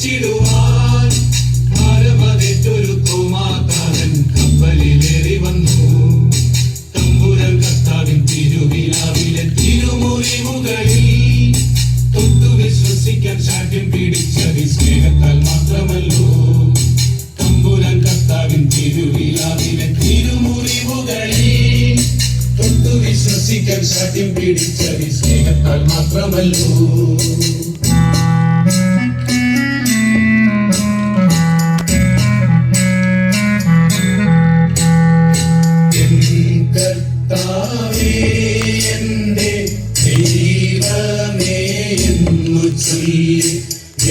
വഹിച്ചിടുവാൻ ഭാരമതേറ്റൊരു തോമാതാരൻ കപ്പലിലേറി വന്നു. തമ്പുരാൻ കർത്താവിൻ തിരുവിലാവിലെ തിരുമുറിവുകളിൽ തൊട്ടു വിശ്വസിക്കാൻ ശാഠ്യം പിടിച്ചത് സ്നേഹത്താൽ മാത്രമല്ലോ. തമ്പുരാൻ കർത്താവിൻ തിരുവിലാവിലെ തിരുമുറിവുകളിൽ തൊട്ടു വിശ്വസിക്കാൻ ശാഠ്യം പിടിച്ചത് സ്നേഹത്താൽ മാത്രമല്ലോ.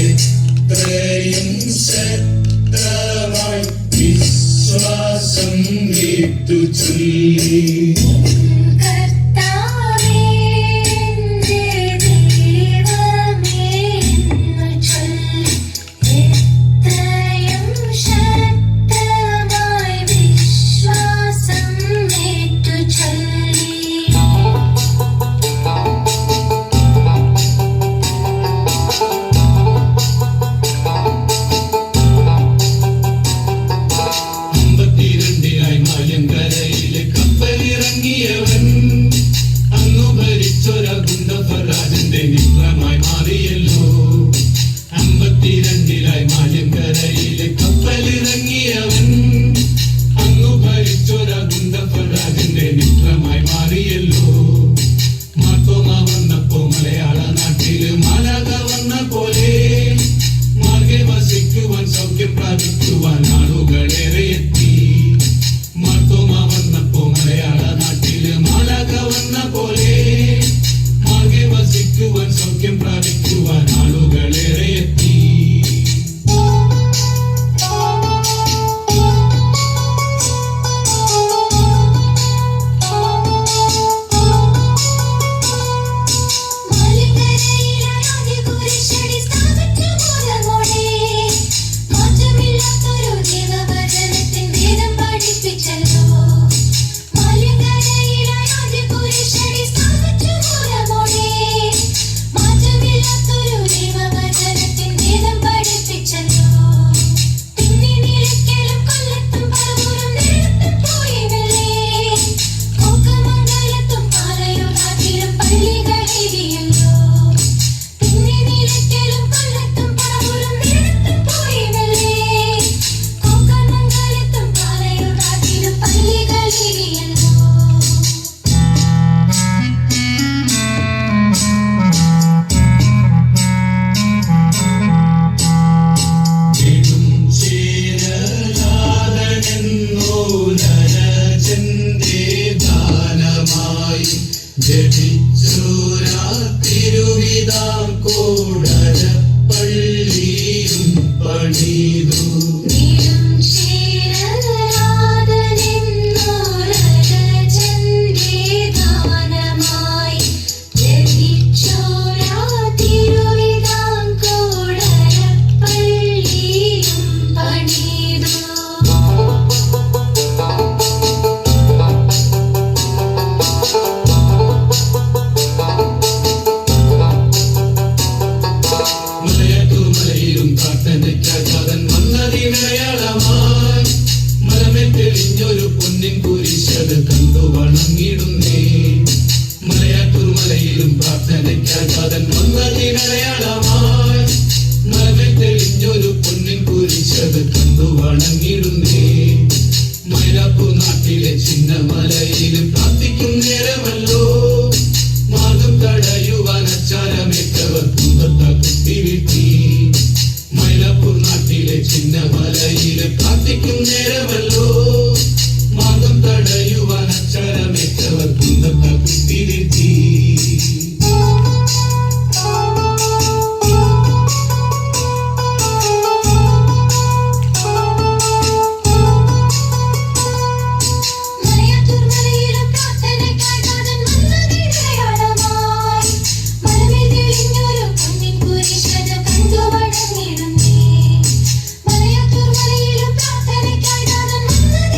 എത്രയും ശക്തമായി വിശ്വാസം വിട്ടു ചൊല്ലി മിത്രമായി മാറിയല്ലോ. 52 മാലിയങ്കരയിലെ കപ്പലിറങ്ങിയവൻ അന്നു ഭരിച്ചൊര ഗുണ്ടഫരാജന്റെ മിത്രമായി മാറിയല്ലോ. മാർത്തോമ വന്നപ്പോ മലയാള നാട്ടില് മാലാഖ വന്ന പോലെ മാർഗെ വസിക്കുവാൻ സൗഖ്യം പ്രാപിക്കുവാൻ ആളുകളേറെ എത്തി. മാർത്തോമ വന്നപ്പോ മലയാള നാട്ടില് മാലാഖ വന്ന പോലെ വസിക്കുവാൻ സൗഖ്യം പ്രാപിക്കുവാൻ ആളുകളേറെ എത്തി. തിരുവിതാംകൂടരപ്പള്ളിയും പണിതു. മലമേറ്റെളിഞ്ഞൊരു പൊന്നിൻ കുരിശത് കണ്ടു വണങ്ങിടുന്നേ. മലയാറ്റൂർമലയിലും പ്രാർത്ഥനയ്ക്കാതൻ വന്നതിനടയാളമായി മലമേറ്റെളിഞ്ഞൊരു പൊന്നിൻ കുരിശത് കണ്ടു വണങ്ങിടുന്നേ. മൈലാപ്പൂർ നാട്ടിലെ ചിന്നമലയിലും പ്രാർത്ഥിക്കും നേരമല്ലോ. മാർഗം തടയുവാൻ അച്ചാരമേറ്റവർ കുന്തത്താൽ കുത്തിവീഴ്ത്തി. മൈലാപ്പൂർ നാട്ടിലെ ചിന്നമലയില് പ്രാർത്ഥിക്കും നേരമല്ലോ. മാർഗം തടയുവാൻ അക്ഷരമേറ്റവർ കുന്തത്താൽ കുത്തിവീഴ്ത്തി. Mala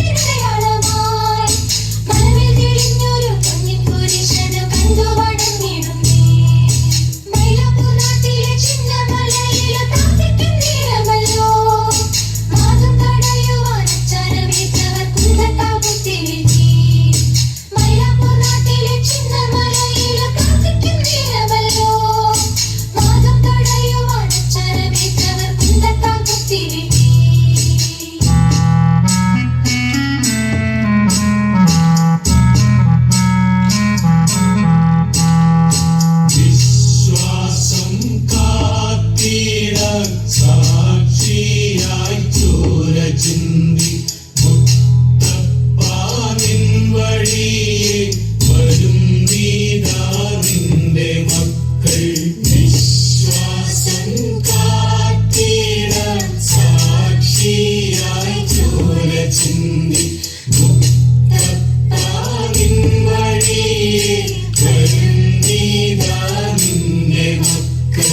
സാക്ഷിയായി ചോര ചിന്തി മുത്തപ്പാ നിൻ വഴിയെ വരും നീതാ നിന്റെ മക്കൾ വിശ്വാസം കാത്തിടാൻ സാക്ഷിയായി ചോര ചിന്തി മുത്തപ്പാ നിൻ വഴിയെ വരും നീതാ നിന്റെ മക്കൾ